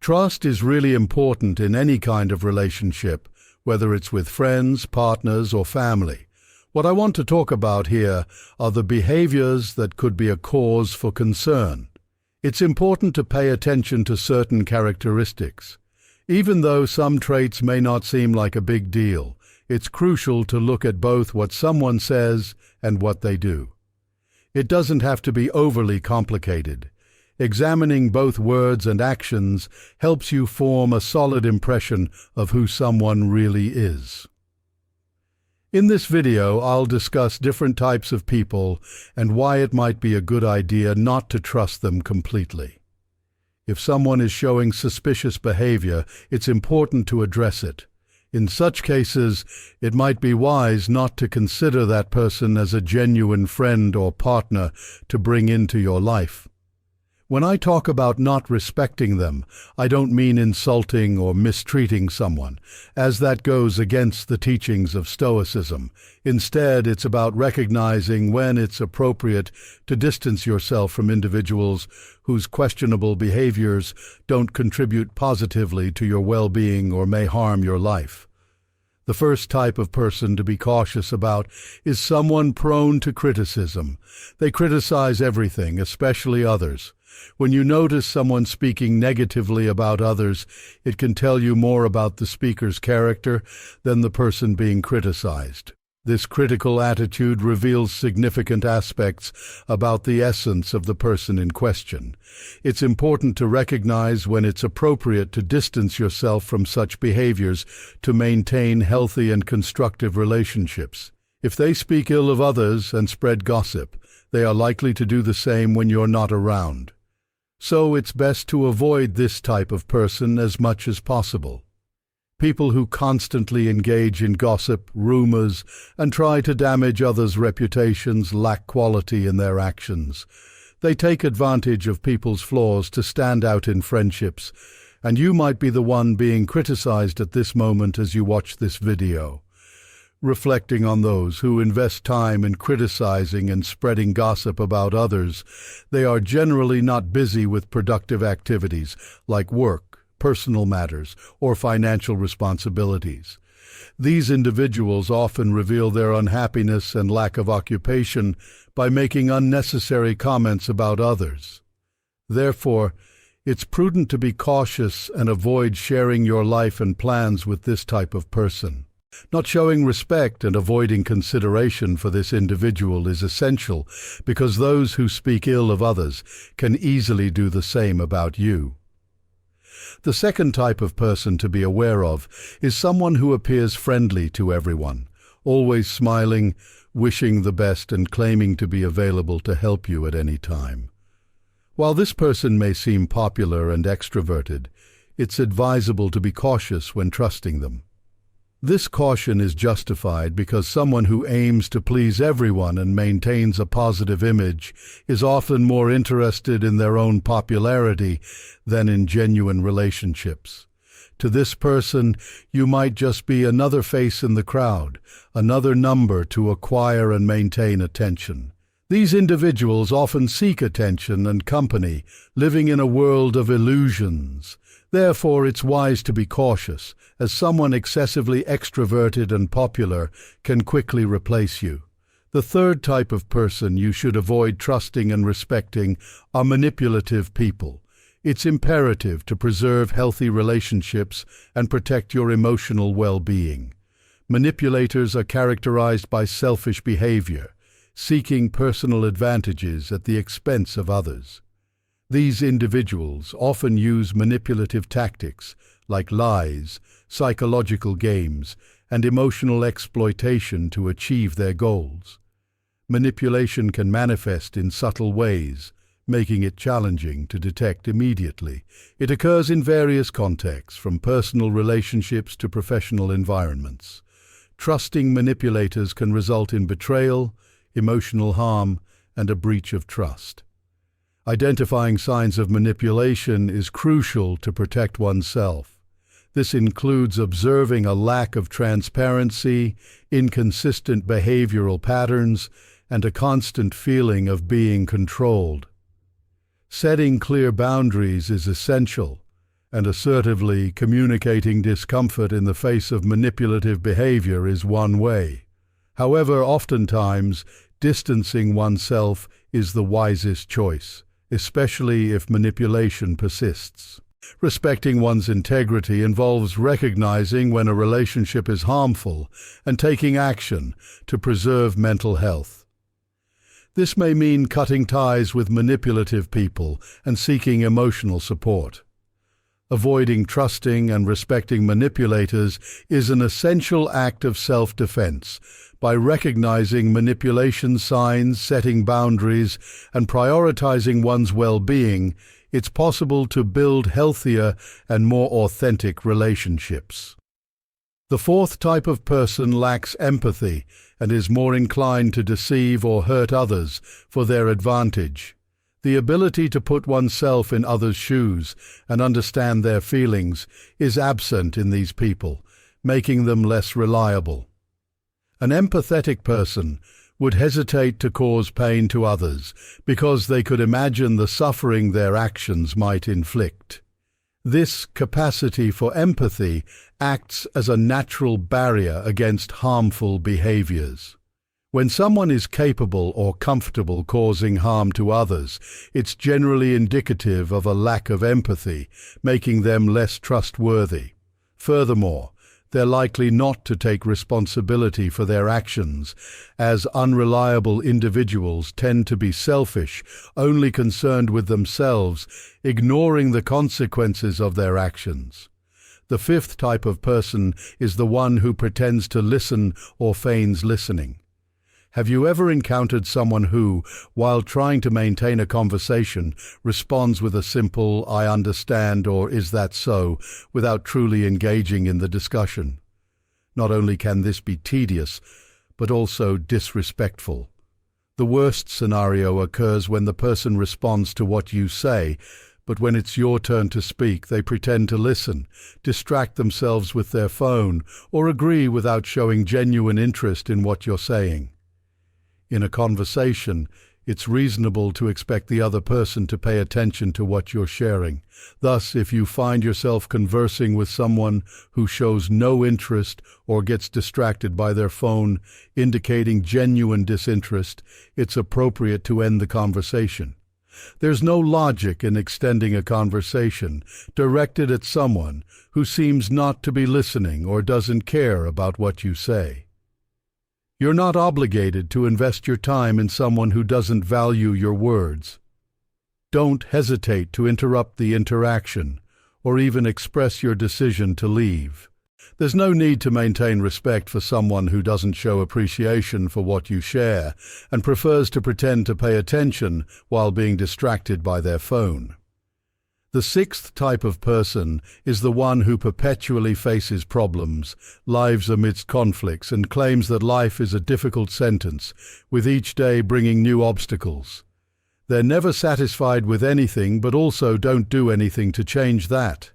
Trust is really important in any kind of relationship, whether it's with friends, partners, or family. What I want to talk about here are the behaviors that could be a cause for concern. It's important to pay attention to certain characteristics. Even though some traits may not seem like a big deal, it's crucial to look at both what someone says and what they do. It doesn't have to be overly complicated. Examining both words and actions helps you form a solid impression of who someone really is. In this video, I'll discuss different types of people and why it might be a good idea not to trust them completely. If someone is showing suspicious behavior, it's important to address it. In such cases, it might be wise not to consider that person as a genuine friend or partner to bring into your life. When I talk about not respecting them, I don't mean insulting or mistreating someone, as that goes against the teachings of Stoicism. Instead, it's about recognizing when it's appropriate to distance yourself from individuals whose questionable behaviors don't contribute positively to your well-being or may harm your life. The first type of person to be cautious about is someone prone to criticism. They criticize everything, especially others. When you notice someone speaking negatively about others, it can tell you more about the speaker's character than the person being criticized. This critical attitude reveals significant aspects about the essence of the person in question. It's important to recognize when it's appropriate to distance yourself from such behaviors to maintain healthy and constructive relationships. If they speak ill of others and spread gossip, they are likely to do the same when you're not around. So it's best to avoid this type of person as much as possible. People who constantly engage in gossip, rumors, and try to damage others' reputations lack quality in their actions. They take advantage of people's flaws to stand out in friendships, and you might be the one being criticized at this moment as you watch this video. Reflecting on those who invest time in criticizing and spreading gossip about others, they are generally not busy with productive activities like work, personal matters, or financial responsibilities. These individuals often reveal their unhappiness and lack of occupation by making unnecessary comments about others. Therefore, it's prudent to be cautious and avoid sharing your life and plans with this type of person. Not showing respect and avoiding consideration for this individual is essential because those who speak ill of others can easily do the same about you. The second type of person to be aware of is someone who appears friendly to everyone, always smiling, wishing the best, and claiming to be available to help you at any time. While this person may seem popular and extroverted, it's advisable to be cautious when trusting them. This caution is justified because someone who aims to please everyone and maintains a positive image is often more interested in their own popularity than in genuine relationships. To this person, you might just be another face in the crowd, another number to acquire and maintain attention. These individuals often seek attention and company, living in a world of illusions. Therefore, it's wise to be cautious, as someone excessively extroverted and popular can quickly replace you. The third type of person you should avoid trusting and respecting are manipulative people. It's imperative to preserve healthy relationships and protect your emotional well-being. Manipulators are characterized by selfish behavior, seeking personal advantages at the expense of others. These individuals often use manipulative tactics like lies, psychological games, and emotional exploitation to achieve their goals. Manipulation can manifest in subtle ways, making it challenging to detect immediately. It occurs in various contexts, from personal relationships to professional environments. Trusting manipulators can result in betrayal, emotional harm, and a breach of trust. Identifying signs of manipulation is crucial to protect oneself. This includes observing a lack of transparency, inconsistent behavioral patterns, and a constant feeling of being controlled. Setting clear boundaries is essential, and assertively communicating discomfort in the face of manipulative behavior is one way. However, oftentimes, distancing oneself is the wisest choice, especially if manipulation persists. Respecting one's integrity involves recognizing when a relationship is harmful and taking action to preserve mental health. This may mean cutting ties with manipulative people and seeking emotional support. Avoiding trusting and respecting manipulators is an essential act of self-defense. By recognizing manipulation signs, setting boundaries, and prioritizing one's well-being, it's possible to build healthier and more authentic relationships. The fourth type of person lacks empathy and is more inclined to deceive or hurt others for their advantage. The ability to put oneself in others' shoes and understand their feelings is absent in these people, making them less reliable. An empathetic person would hesitate to cause pain to others because they could imagine the suffering their actions might inflict. This capacity for empathy acts as a natural barrier against harmful behaviors. When someone is capable or comfortable causing harm to others, it's generally indicative of a lack of empathy, making them less trustworthy. Furthermore, they're likely not to take responsibility for their actions, as unreliable individuals tend to be selfish, only concerned with themselves, ignoring the consequences of their actions. The fifth type of person is the one who pretends to listen or feigns listening. Have you ever encountered someone who, while trying to maintain a conversation, responds with a simple "I understand" or "Is that so?" without truly engaging in the discussion? Not only can this be tedious, but also disrespectful. The worst scenario occurs when the person responds to what you say, but when it's your turn to speak, they pretend to listen, distract themselves with their phone, or agree without showing genuine interest in what you're saying. In a conversation, it's reasonable to expect the other person to pay attention to what you're sharing. Thus, if you find yourself conversing with someone who shows no interest or gets distracted by their phone, indicating genuine disinterest, it's appropriate to end the conversation. There's no logic in extending a conversation directed at someone who seems not to be listening or doesn't care about what you say. You're not obligated to invest your time in someone who doesn't value your words. Don't hesitate to interrupt the interaction or even express your decision to leave. There's no need to maintain respect for someone who doesn't show appreciation for what you share and prefers to pretend to pay attention while being distracted by their phone. The sixth type of person is the one who perpetually faces problems, lives amidst conflicts, and claims that life is a difficult sentence, with each day bringing new obstacles. They're never satisfied with anything, but also don't do anything to change that.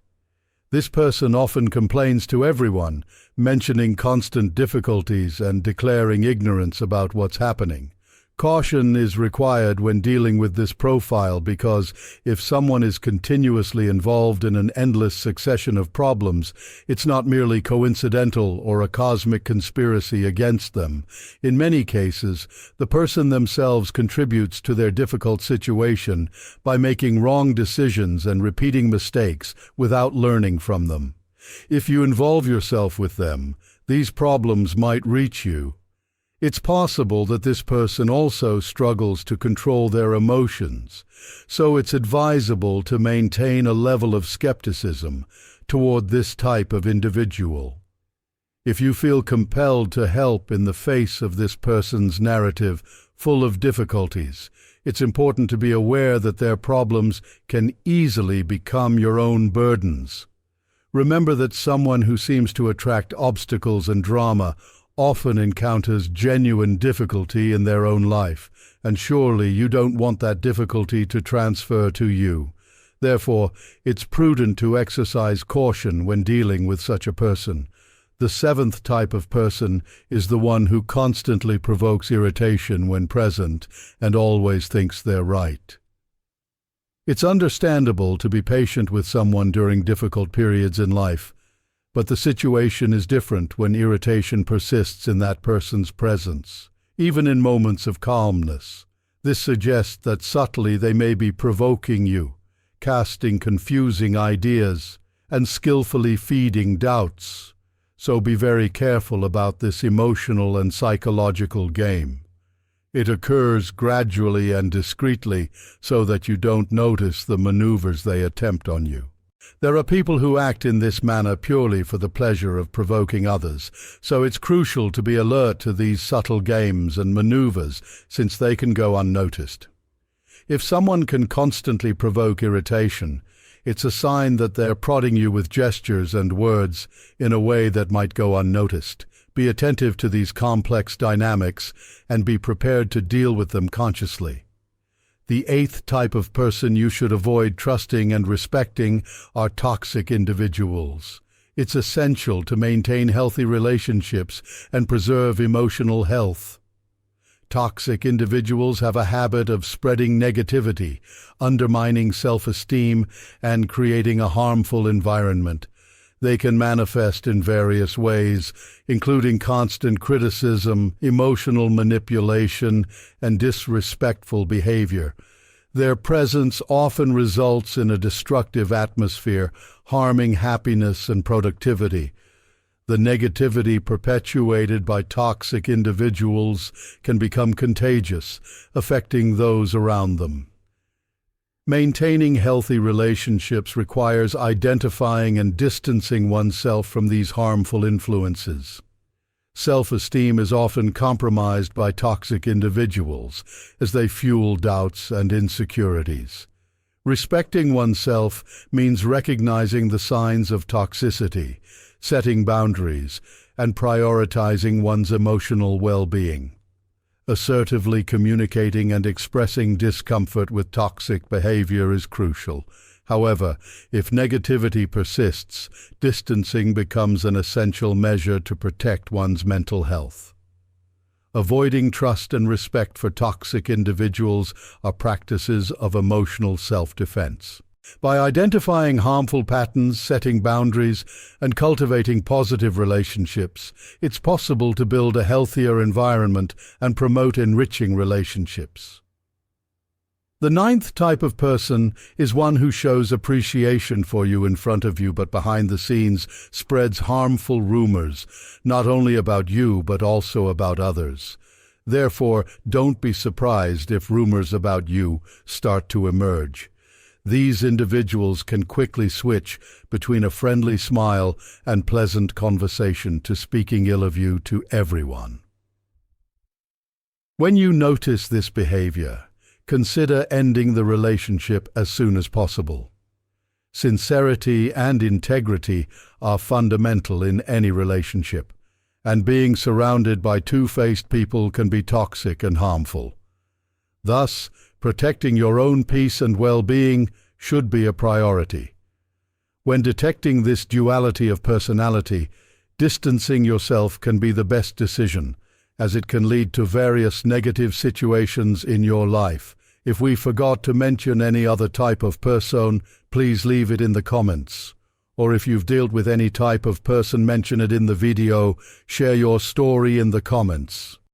This person often complains to everyone, mentioning constant difficulties and declaring ignorance about what's happening. Caution is required when dealing with this profile because if someone is continuously involved in an endless succession of problems, it's not merely coincidental or a cosmic conspiracy against them. In many cases, the person themselves contributes to their difficult situation by making wrong decisions and repeating mistakes without learning from them. If you involve yourself with them, these problems might reach you. It's possible that this person also struggles to control their emotions, so it's advisable to maintain a level of skepticism toward this type of individual. If you feel compelled to help in the face of this person's narrative full of difficulties, it's important to be aware that their problems can easily become your own burdens. Remember that someone who seems to attract obstacles and drama often encounters genuine difficulty in their own life, and surely you don't want that difficulty to transfer to you. Therefore, it's prudent to exercise caution when dealing with such a person. The seventh type of person is the one who constantly provokes irritation when present and always thinks they're right. It's understandable to be patient with someone during difficult periods in life, but the situation is different when irritation persists in that person's presence, even in moments of calmness. This suggests that subtly they may be provoking you, casting confusing ideas, and skillfully feeding doubts. So be very careful about this emotional and psychological game. It occurs gradually and discreetly so that you don't notice the maneuvers they attempt on you. There are people who act in this manner purely for the pleasure of provoking others, so it's crucial to be alert to these subtle games and maneuvers since they can go unnoticed. If someone can constantly provoke irritation, it's a sign that they're prodding you with gestures and words in a way that might go unnoticed. Be attentive to these complex dynamics and be prepared to deal with them consciously. The 8th type of person you should avoid trusting and respecting are toxic individuals. It's essential to maintain healthy relationships and preserve emotional health. Toxic individuals have a habit of spreading negativity, undermining self-esteem, and creating a harmful environment. They can manifest in various ways, including constant criticism, emotional manipulation, and disrespectful behavior. Their presence often results in a destructive atmosphere, harming happiness and productivity. The negativity perpetuated by toxic individuals can become contagious, affecting those around them. Maintaining healthy relationships requires identifying and distancing oneself from these harmful influences. Self-esteem is often compromised by toxic individuals as they fuel doubts and insecurities. Respecting oneself means recognizing the signs of toxicity, setting boundaries, and prioritizing one's emotional well-being. Assertively communicating and expressing discomfort with toxic behavior is crucial. However, if negativity persists, distancing becomes an essential measure to protect one's mental health. Avoiding trust and respect for toxic individuals are practices of emotional self-defense. By identifying harmful patterns, setting boundaries, and cultivating positive relationships, it's possible to build a healthier environment and promote enriching relationships. The 9th type of person is one who shows appreciation for you in front of you but behind the scenes spreads harmful rumors, not only about you but also about others. Therefore, don't be surprised if rumors about you start to emerge. These individuals can quickly switch between a friendly smile and pleasant conversation to speaking ill of you to everyone. When you notice this behavior, consider ending the relationship as soon as possible. Sincerity and integrity are fundamental in any relationship, and being surrounded by two-faced people can be toxic and harmful. Thus, protecting your own peace and well-being should be a priority. When detecting this duality of personality, distancing yourself can be the best decision, as it can lead to various negative situations in your life. If we forgot to mention any other type of person, please leave it in the comments. Or if you've dealt with any type of person, mention it in the video. Share your story in the comments.